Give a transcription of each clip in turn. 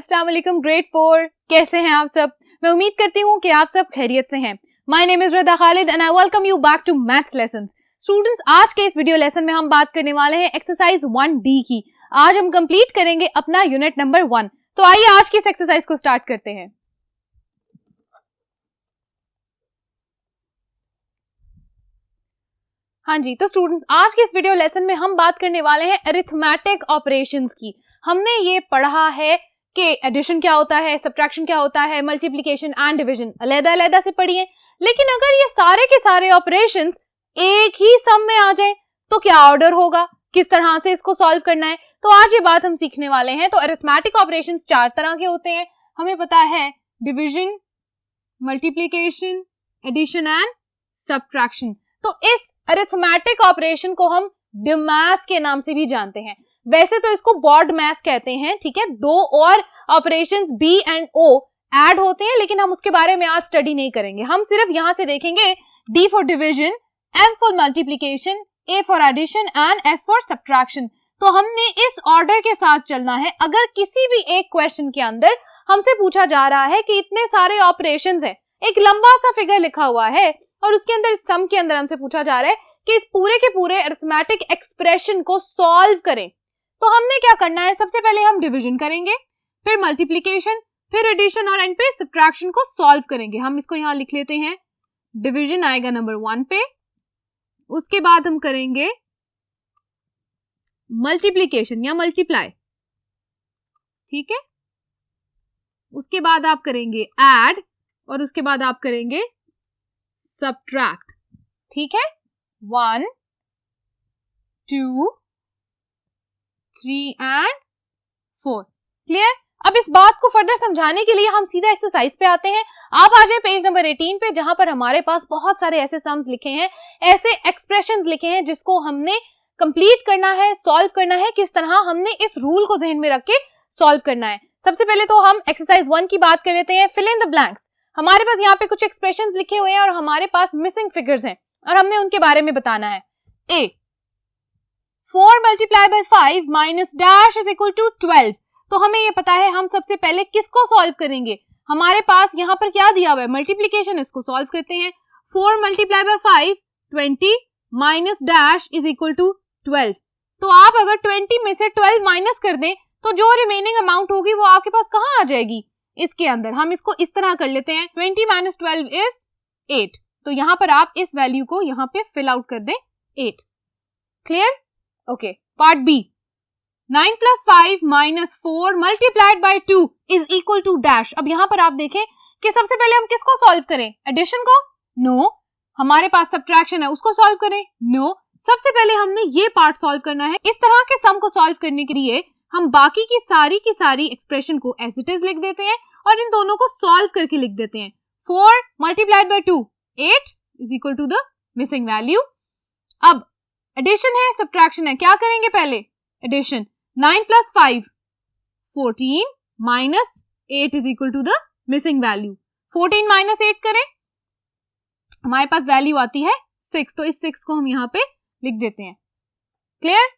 अस्सलाम वालेकुम ग्रेड 4। कैसे हैं आप सब? मैं उम्मीद करती हूँ कि आप सब खैरियत से हैं। My name is Rida Khalid and I welcome you back to maths lessons. Students, आज के इस वीडियो लेसन में हम बात करने वाले हैं एक्सरसाइज 1D की। आज हम कंप्लीट करेंगे अपना यूनिट नंबर 1। तो आइए आज की इस एक्सरसाइज को स्टार्ट करते हैं। हाँ जी, तो स्टूडेंट्स, आज के इस वीडियो लेसन में हम बात करने वाले हैं अरिथमेटिक ऑपरेशंस की। हमने ये पढ़ा है कि एडिशन क्या होता है, सब्ट्रैक्शन क्या होता है, मल्टीप्लिकेशन एंड डिवीजन अलग-अलग से पढ़िए। लेकिन अगर ये सारे के सारे ऑपरेशंस एक ही सम में आ जाए तो क्या ऑर्डर होगा, किस तरह से इसको सॉल्व करना है, तो आज ये बात हम सीखने वाले हैं। तो अरिथमेटिक ऑपरेशंस 4 तरह के होते हैं, हमें पता है, division, multiplication, addition and subtraction. तो इस अरिथमेटिक ऑपरेशन को हम डिमास के नाम से भी जानते हैं। वैसे तो इसको बॉड मैस कहते हैं, ठीक है। दो और operations B and O add होते हैं, लेकिन हम उसके बारे में आज स्टडी नहीं करेंगे। हम सिर्फ यहां से देखेंगे D for division, M for multiplication, A for addition and S for subtraction. तो हमने इस ऑर्डर के साथ चलना है। अगर किसी भी एक क्वेश्चन के अंदर हमसे पूछा जा रहा है कि इतने सारे ऑपरेशंस हैं, एक लंबा सा फिगर लिखा हुआ है और उसके अंदर सम के अंदर हमसे पूछा जा रहा है कि इस पूरे के पूरे अरिथमेटिक एक्सप्रेशन को सॉल्व करें, तो हमने क्या करना है? सबसे पहले हम डिवीजन करेंगे, फिर मल्टीप्लिकेशन, फिर एडिशन और एंड पे सब्ट्रैक्शन को सॉल्व करेंगे। हम इसको यहां लिख लेते हैं, डिवीजन आएगा नंबर 1 पे, उसके बाद हम करेंगे मल्टीप्लिकेशन या मल्टीप्लाई, ठीक है। उसके बाद आप करेंगे ऐड और उसके बाद आप करेंगे सब्ट्रैक्ट, ठीक है। 1, 2, 3 एंड 4। क्लियर? अब इस बात को फर्दर समझाने के लिए हम सीधा एक्सरसाइज पे आते हैं। आप आ जाए पेज नंबर 18 पे, जहां पर हमारे पास बहुत सारे ऐसे सम्स लिखे हैं, ऐसे एक्सप्रेशंस लिखे हैं जिसको हमने कंप्लीट करना है, सॉल्व करना है। किस तरह हमने इस रूल को जहन में रख के सॉल्व करना है। सबसे पहले तो हम एक्सरसाइज 1 की बात कर लेते हैं। Fill in the blanks. हमारे पास यहाँ पे कुछ एक्सप्रेशंस लिखे हुए हैं और हमारे पास मिसिंग फिगर्स हैं और हमने उनके बारे में बताना है। A, 4 multiply by 5 minus dash is equal to 12। तो हमें ये पता है, हम सबसे पहले किसको सॉल्व करेंगे? हमारे पास यहाँ पर क्या दिया हुआ है? मल्टीप्लिकेशन। इसको सॉल्व करते हैं। 4 multiply by 5 20 minus dash is equal to 12। तो आप अगर 20 में से 12 माइनस कर दें तो जो रिमेनिंग अमाउंट होगी वो आपके पास कहाँ आ जाएगी? इसके अंदर। हम इसको इस तरह कर लेते हैं, 20 माइनस 12 इज 8। तो यहाँ पर आप इस वैल्यू को यहाँ पे फिल आउट कर दें, 8। Clear? Okay. Part B, 9 plus 5 minus 4 multiplied by 2 is equal to dash. अब यहाँ पर आप देखें कि सबसे पहले हम किसको सॉल्व करें? एडिशन को? नो। हमारे पास सब्ट्रैक्शन है, उसको सॉल्व करें? नो। सबसे पहले हमने ये पार्ट सॉल्व करना है। इस तरह के सम को सॉल्व करने के लिए हम बाकी की सारी एक्सप्रेशन को एज इट इज लिख देते हैं और इन दोनों को सॉल्व करके लिख देते हैं। 4 multiplied by 2 8 is equal to the missing value. अब एडिशन है, सब्ट्रैक्शन है, क्या करेंगे पहले? Addition. 9 plus 5 14 minus 8 is equal to the missing value. 14 minus 8 करें, हमारे पास वैल्यू आती है 6। तो इस 6 को हम यहाँ पे लिख देते हैं। Clear?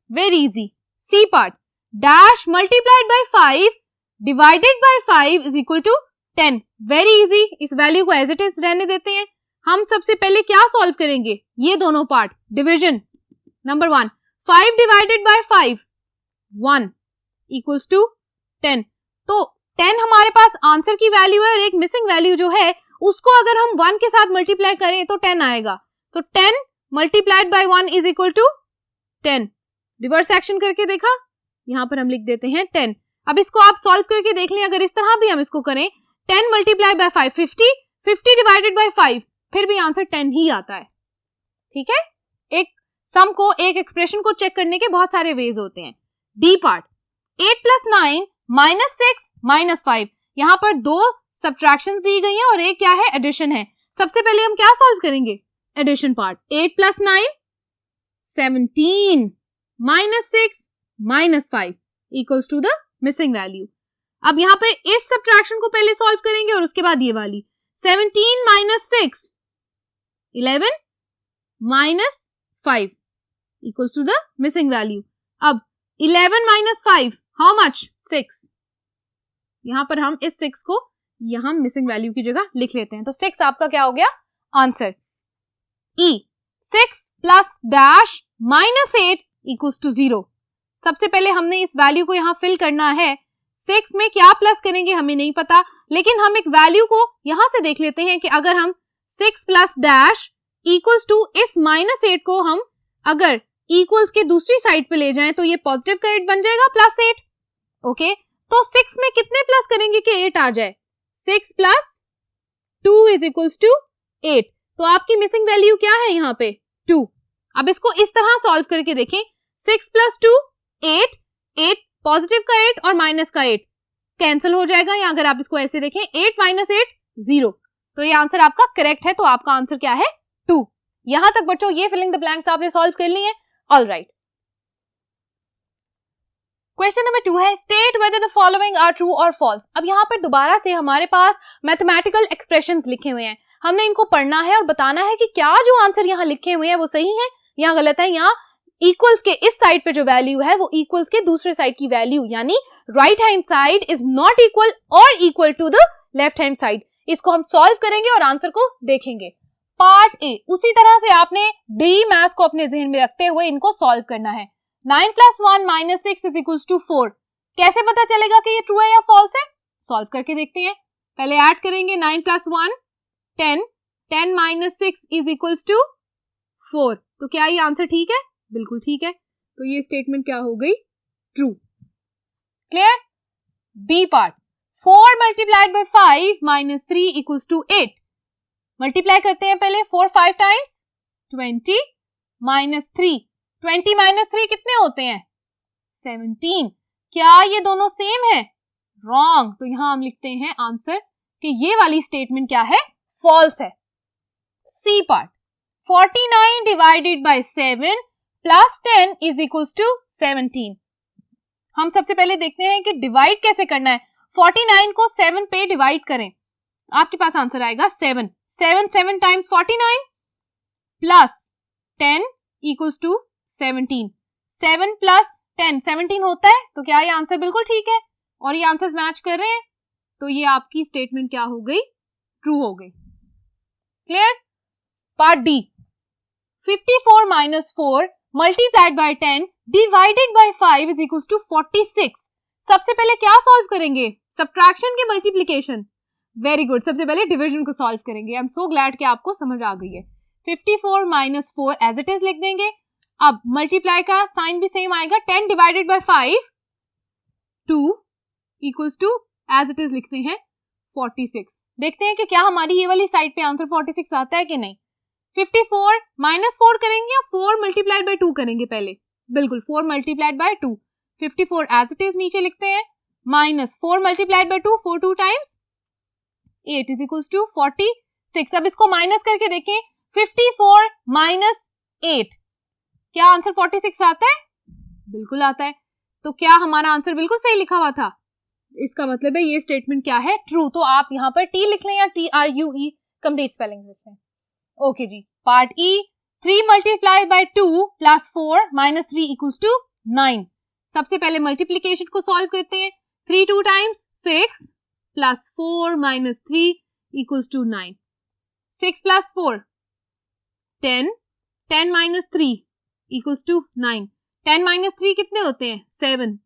Very easy. C part, dash multiplied by 5 divided by 5 is equal to 10। Very easy. इस वैल्यू को एज इट इज रहने देते हैं। हम सबसे पहले क्या सॉल्व करेंगे? ये दोनों part. Division number 1, 5 divided by 5 1 equals to 10। तो 10 हमारे पास आंसर की वैल्यू है और एक मिसिंग वैल्यू जो है उसको अगर हम 1 के साथ मल्टीप्लाई करें तो 10 आएगा। तो 10 multiplied by 1 is equal to 10। Reverse action करके देखा, यहाँ पर हम लिख देते हैं 10। अब इसको आप सॉल्व करके देख लें, अगर इस तरह भी हम इसको करें, 10 मल्टीप्लाई बाय 5 50, 50 डिवाइडेड बाय 5, फिर भी आंसर 10 ही आता है। ठीक है? एक सम को, एक एक्सप्रेशन को चेक करने के बहुत सारे वेज होते हैं। D part, 8 plus 9 minus 6 minus 5। यहाँ पर 2 सब्ट्रैक्शंस दी गई हैं और एक क्या है? एडिशन है। सबसे पहले हम क्या सॉल्व करेंगे? Addition part. 8 plus 9 17 minus 6 minus 5 equals to the missing value. अब यहाँ पर इस सब्ट्रैक्शन को पहले सॉल्व करेंगे और उसके बाद ये वाली। 17 minus 6 11 minus 5 equals to the missing value. अब 11 minus 5, how much? 6. यहाँ पर हम इस 6 को यहाँ मिसिंग वैल्यू की जगह लिख लेते हैं। तो 6 आपका क्या हो गया answer. E 6 plus dash minus 8 equals to 0। सबसे पहले हमने इस वैल्यू को यहाँ फिल करना है। 6 में क्या प्लस करेंगे हमें नहीं पता, लेकिन हम एक वैल्यू को यहाँ से देख लेते हैं कि अगर हम 6 प्लस डैश इक्वल्स टू इस माइनस 8 को हम अगर इक्वल्स के दूसरी साइड पे ले जाएं तो ये पॉजिटिव का 8 बन जाएगा प्लस 8। ओके, तो 6 में कितने प्लस करेंगे कि 8 आ जाए। 6 प्लस 2 इज इक्वल्स टू 8। तो आपकी मिसिंग वैल्यू क्या है यहाँ पे 2। अब इसको इस तरह सॉल्व करके देखें। 6 प्लस 2 8, 8 पॉजिटिव का 8 और माइनस का 8 कैंसिल हो जाएगा, या अगर आप इसको ऐसे देखें 8 माइनस 8 0। तो ये आंसर आपका करेक्ट है। तो आपका आंसर क्या है 2। यहां तक बच्चों ये फिलिंग द ब्लैंक्स आपने सॉल्व कर ली है। ऑलराइट, क्वेश्चन नंबर 2 है state whether the following are true और फॉल्स। अब यहाँ पर दोबारा से हमारे पास मैथमेटिकल एक्सप्रेशंस लिखे हुए हैं, हमने इनको पढ़ना है और बताना है कि क्या जो आंसर यहाँ लिखे हुए हैं वो सही है या गलत है। यहाँ इक्वल्स के इस साइड पे जो वैल्यू है वो इक्वल्स के दूसरे साइड की वैल्यू, यानी right hand side is not equal और equal to the left hand side. इसको हम सॉल्व करेंगे और आंसर को देखेंगे। पार्ट ए, उसी तरह से आपने डी मैथ्स को अपने जहन में रखते हुए इनको सॉल्व करना है। 9 plus 1 minus 6 is equals to 4। कैसे पता चलेगा कि ये ट्रू है या फॉल्स है, सॉल्व करके देखते हैं। पहले ऐड करेंगे 9 plus 1 10, 10 minus 6 is equals to 4। तो क्या ये आंसर ठीक है, बिल्कुल ठीक है। तो ये स्टेटमेंट क्या हो गई true. Clear. B part, 4 multiplied by 5 minus 3 equals to 8। Multiply करते हैं पहले 4 5 टाइम्स 20 माइनस 3, 20 माइनस 3 कितने होते हैं 17। क्या ये दोनों सेम है, रॉन्ग। तो यहां हम लिखते हैं आंसर कि ये वाली स्टेटमेंट क्या है फॉल्स है। C part, 49 divided by 7 plus 10 is equals to 17। हम सबसे पहले देखते हैं कि डिवाइड कैसे करना है। 49 को 7 पे डिवाइड करें, आपके पास आंसर आएगा 7। 7 times 49 plus 10 equals to 17। 7 plus 10 17 होता है। तो क्या ये आंसर बिल्कुल ठीक है और ये आंसर्स मैच कर रहे हैं। तो ये आपकी स्टेटमेंट क्या हो गई ट्रू हो गई। Clear. Part D, 54 minus 4 multiplied by 10 divided by 5 is equals to 46। सबसे पहले क्या सॉल्व करेंगे, सब्ट्रैक्शन के मल्टीप्लिकेशन। वेरी गुड, सबसे पहले डिवीजन को सॉल्व करेंगे। आई एम सो ग्लैड कि आपको समझ आ गई है। 54 माइनस 4 एज इट इज लिख देंगे। अब मल्टीप्लाई का साइन भी सेम आएगा। 10 divided by 5 2 equals to as it is लिखते हैं 46। देखते हैं कि क्या हमारी ये वाली साइड पे आंसर 46 आता है कि नहीं। 54 माइनस 4 करेंगे या 4 मल्टीप्लाइड बाय 2 करेंगे पहले, बिल्कुल 4 multiplied by 2। 54 as it is नीचे लिखते हैं, minus 4 multiplied by 2, 4 2 times 8 is equals to 46। अब इसको माइनस करके देखें, 54 माइनस 8, क्या आंसर 46 आता है, बिल्कुल आता है। तो क्या हमारा आंसर बिल्कुल सही लिखा हुआ था, इसका मतलब है ये स्टेटमेंट क्या है ट्रू। तो आप यहाँ पर टी लिख लें या TRUE कंप्लीट स्पेलिंग लिख लें। ओके जी। Part E, 3 multiply by 2 plus 4 minus 3 equals to 9। सबसे पहले मल्टीप्लीकेशन को सॉल्व करते हैं। 3 2 times 6 plus 4 minus 3 equals to 9। 6 plus 4 10, 10 minus 3 equals to 9। 10 minus 3 कितने होते हैं 7।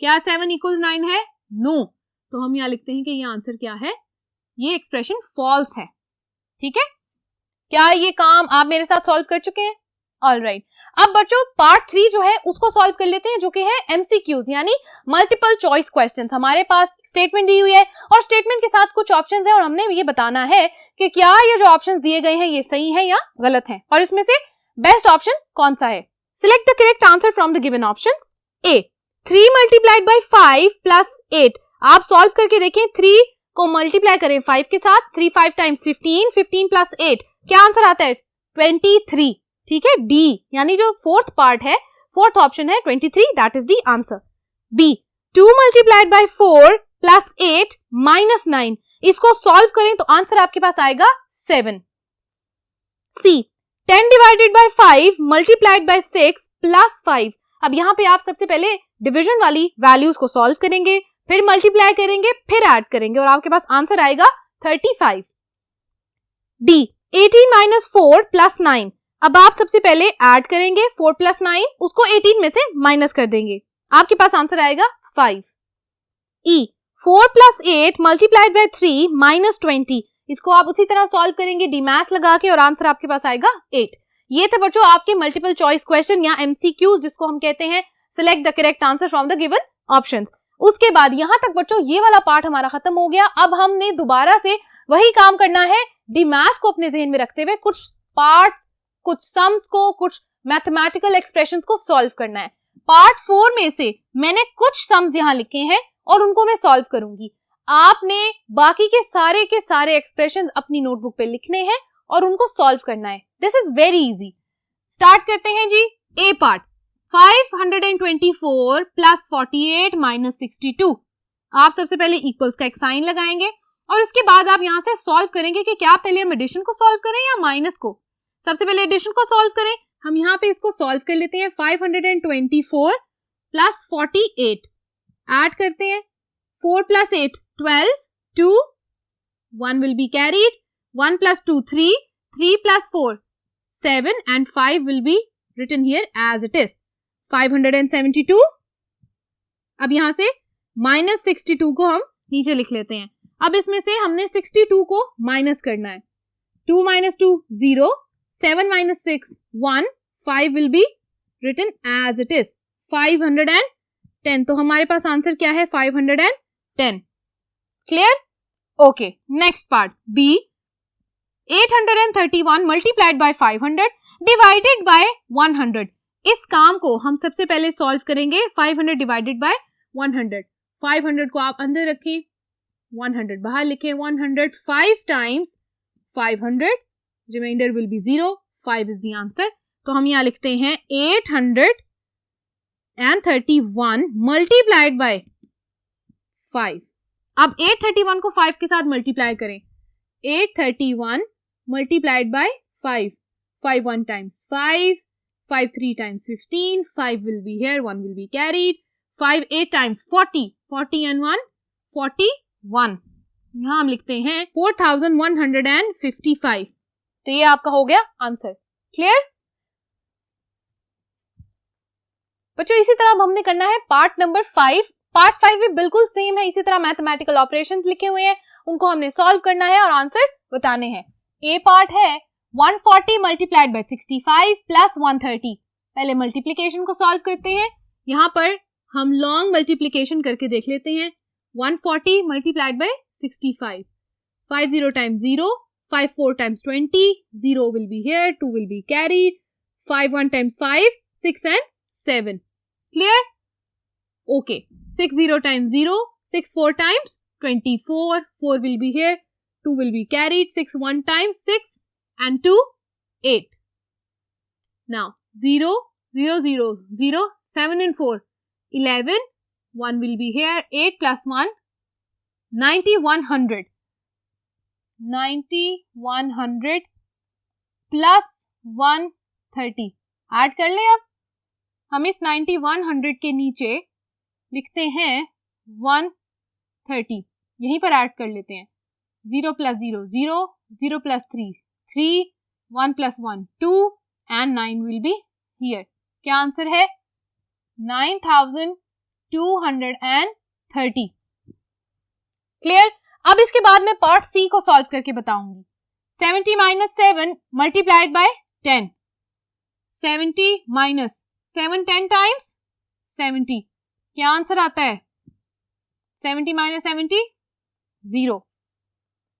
क्या 7 इक्वल्स 9 है, नो। तो हम यहाँ लिखते हैं कि ये आंसर क्या है, ये एक्सप्रेशन फॉल्स है। ठीक है, क्या ये काम आप मेरे साथ सॉल्व कर चुके हैं। ऑलराइट, अब बच्चों पार्ट 3 जो है उसको सॉल्व कर लेते हैं, जो कि है MCQs यानी मल्टीपल चॉइस क्वेश्चंस। हमारे पास स्टेटमेंट दी हुई है और स्टेटमेंट के साथ कुछ ऑप्शंस हैं और हमने ये बताना है कि क्या ये जो ऑप्शंस दिए गए हैं ये सही है या गलत है और इसमें से बेस्ट ऑप्शन कौन सा है। Select the correct answer from the given options. A, 3 multiplied by 5 plus 8। आप सॉल्व करके देखें, 3 को मल्टीप्लाई करें 5 के साथ, 3 5 टाइम्स 15, 15 प्लस 8, क्या आंसर आता है 23। ठीक है, डी यानी जो फोर्थ पार्ट है, फोर्थ ऑप्शन है 23, that is the answer. B, 2 multiplied by 4 plus 8 minus 9। इसको सॉल्व करें तो आंसर आपके पास आएगा 7। सी, 10 divided by 5 multiplied by 6 plus 5। अब यहाँ पे आप सबसे पहले डिवीजन वाली वैल्यूज को सॉल्व करेंगे। फिर मल्टीप्लाई करेंगे, फिर ऐड करेंगे और आपके पास आंसर आएगा 35। D 18 minus 4 plus 9। अब आप सबसे पहले ऐड करेंगे 4 प्लस 9, उसको 18 में से माइनस कर देंगे, आपके पास आंसर आएगा 5। ई 4 प्लस 8 मल्टीप्लाइड बाय 3 माइनस 20। इसको आप उसी तरह सॉल्व करेंगे डीमैथ्स लगा के और आंसर आपके पास आएगा 8। ये थे बच्चों आपके मल्टीपल चॉइस क्वेश्चन या एमसीक्यूज, जिसको हम कहते हैं select the correct answer from the given options. उसके बाद यहां तक बच्चों ये वाला पार्ट हमारा खत्म हो गया। अब हमने दोबारा से वही काम करना है, डीमैथ्स को अपने जहन में रखते हुए कुछ पार्ट्स, कुछ सम्स को, कुछ मैथमेटिकल एक्सप्रेशंस को सॉल्व करना है। पार्ट 4 में से मैंने कुछ सम्स यहां लिखे हैं और उनको मैं सॉल्व करूंगी। आपने बाकी के सारे एक्सप्रेशंस अपनी नोटबुक पे लिखने हैं और उनको सॉल्व करना है। This is very easy. Start करते हैं जी। ए पार्ट 524 प्लस 48 माइनस 62। आप सबसे पहले इक्वल्स का एक साइन लगाएंगे और उसके बाद आप यहां से सॉल्व करेंगे कि क्या पहले हम एडिशन को सॉल्व करें या माइनस को। सबसे पहले एडिशन को सॉल्व करें। हम यहाँ पे इसको सॉल्व कर लेते हैं। 524 प्लस 48 ऐड करते हैं। 4 plus 8 12, 2 1 will be carried, 1 plus 2 3, 3 plus 4 7 and 5 will be written here as it is 572। अब यहां से माइनस 62 को हम नीचे लिख लेते हैं। अब इसमें से हमने 62 को माइनस करना है। 2 minus 2 0, 7 minus 6 1, 5 will be written as it is 510। तो हमारे पास आंसर क्या है 510। Clear? Okay, next part B 831 multiplied by 500 divided by 100। इस काम को हम सबसे पहले सॉल्व करेंगे। 500 डिवाइडेड बाय 100। 500 को आप अंदर रखें, 100 बाहर लिखें। 100 5 times 500, reminder will be 0, 5 is the answer. तो हम यहाँ लिखते हैं 831 मल्टीप्लाइड बाय 5। अब 831 को 5 के साथ मल्टीप्लाई करें। 831 multiplied by 5। 5 1 times 5, 5 3 times 15, 5 will be here, 1 will be carried, 5 8 times 40, 40 and 1 41। यहाँ हम लिखते हैं 4155। तो ये आपका हो गया आंसर। क्लियर बच्चों? इसी तरह अब हमने करना है पार्ट नंबर 5। पार्ट 5 भी बिल्कुल सेम है, इसी तरह मैथमेटिकल ऑपरेशंस लिखे हुए हैं, उनको हमने सॉल्व करना है और आंसर बताने हैं। ए पार्ट है 140 मल्टीप्लाइड बाय 65 प्लस 130। पहले मल्टीप्लिकेशन को सॉल्व करते हैं। यहाँ पर हम लॉन्ग मल्टीप्लिकेशन करके देख लेते हैं। 140 multiplied by 65, 5 0 times 0, 5 4 times 20, 0 will be here, 2 will be carried, 5 1 times 5, 6 and 7। Clear? Okay, 6 0 times 0, 6 4 times 24, 4 will be here, 2 will be carried, 6 1 times 6 and 2 8। Now 0 0 0 0, 7 and 4 11, 1 will be here, 8 plus 1 90 100, 90 100 plus 130। Add कर ले। अब हम इस 90 100 के नीचे लिखते हैं 130, यहीं पर ऐड कर लेते हैं। 0 plus 0 0, 0 plus 3 3, 1 plus 1 2 and 9 will be here। क्या आंसर है? 9230। क्लियर? अब इसके बाद मैं पार्ट सी को सॉल्व करके बताऊंगी। 70 minus 7 multiplied by 10। 70 minus 7 10 times 70। क्या आंसर आता है? 70 minus 70 0।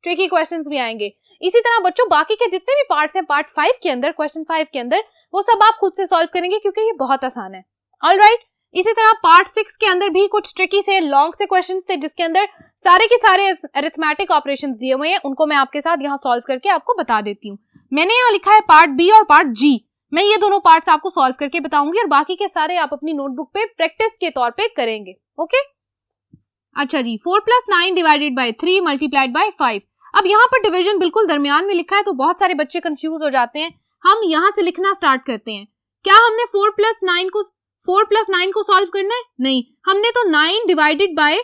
ट्रिकी क्वेश्चंस भी आएंगे। इसी तरह बच्चों बाकी के जितने भी पार्ट्स हैं पार्ट 5 के अंदर, क्वेश्चन 5 के अंदर, वो सब आप खुद से सॉल्व करेंगे क्योंकि ये बहुत आसान है। ऑलराइट, इसी तरह पार्ट 6 के अंदर भी कुछ ट्रिकी से लॉन्ग से क्वेश्चंस थे जिसके अंदर सारे के सारे अरिथमेटिक ऑपरेशंस दिए हुए हैं, उनको मैं आपके साथ यहाँ सॉल्व करके आपको बता देती हूँ। मैंने यहाँ लिखा है पार्ट बी और पार्ट जी। मैं ये दोनों पार्ट्स आपको सॉल्व करके बताऊंगी और बाकी के सारे आप अपनी नोटबुक पे प्रैक्टिस के तौर पे करेंगे। ओके, अच्छा जी। 4 plus 9 divided by 3 multiplied by 5। अब यहाँ पर डिवीजन बिल्कुल दरमियान में लिखा है तो बहुत सारे बच्चे कंफ्यूज हो जाते हैं। हम यहाँ से लिखना स्टार्ट करते हैं। क्या हमने 4 plus 9 को सॉल्व करना है? नहीं, हमने तो 9 डिवाइडेड बाय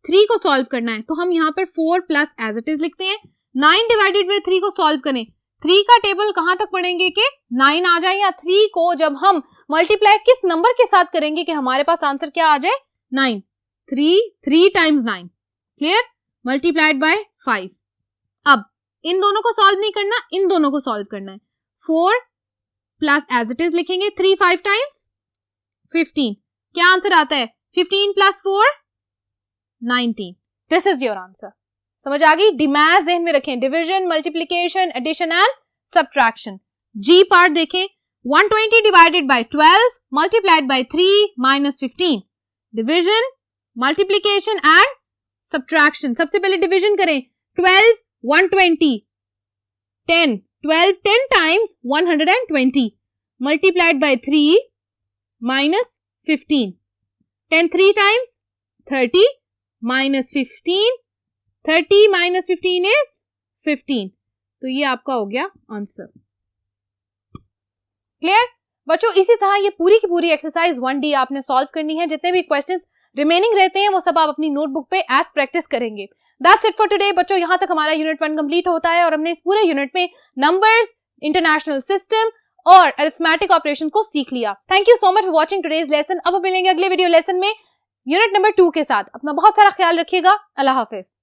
3 को सॉल्व करना है तो हम यहाँ पर 4 प्लस एज इट इज लिखते हैं। 9 डिवाइडेड बाय 3 को सॉल्व करें, 3 का टेबल कहां तक पढ़ेंगे कि 9 आ जाए, या 3 को जब हम मल्टीप्लाई किस नंबर के साथ करेंगे कि हमारे पास आंसर क्या आ जाए 9। 3 टाइम्स 9, क्लियर, मल्टीप्लाइड बाय 5। अब इन दोनों को सॉल्व नहीं करना, इन दोनों को सॉल्व करना है। 4 प्लस एज इट इज लिखेंगे, 3 5 टाइम्स 15, क्या आंसर आता है 15 plus 4 19। This is your answer. समझ आ गई? डिमैज ज़हन में रखें, division, multiplication, addition and subtraction. G part देखें, 120 divided by 12 multiplied by 3 minus 15। Division, multiplication and subtraction. सबसे पहले डिवीजन करें, 12 120, 10 12 10 times 120 multiplied by 3 minus 15। 10 3 times 30 minus 15, 30 minus 15 is 15। तो ये आपका हो गया आंसर। क्लियर बच्चों? इसी तरह ये पूरी की पूरी एक्सरसाइज 1D आपने सॉल्व करनी है। जितने भी क्वेश्चंस रिमेनिंग रहते हैं वो सब आप अपनी नोटबुक पे एज प्रैक्टिस करेंगे। दैट्स इट फॉर टुडे बच्चों। यहां तक हमारा यूनिट 1 कंप्लीट होता है और हमने इस पूरे यूनिट में नंबर्स, इंटरनेशनल सिस्टम और अरिथमेटिक ऑपरेशन को सीख लिया। Thank you so much for watching today's lesson. अब मिलेंगे अगले वीडियो लेसन में यूनिट नंबर 2 के साथ। अपना बहुत सारा ख्याल रखिएगा। अल्लाह हाफिज।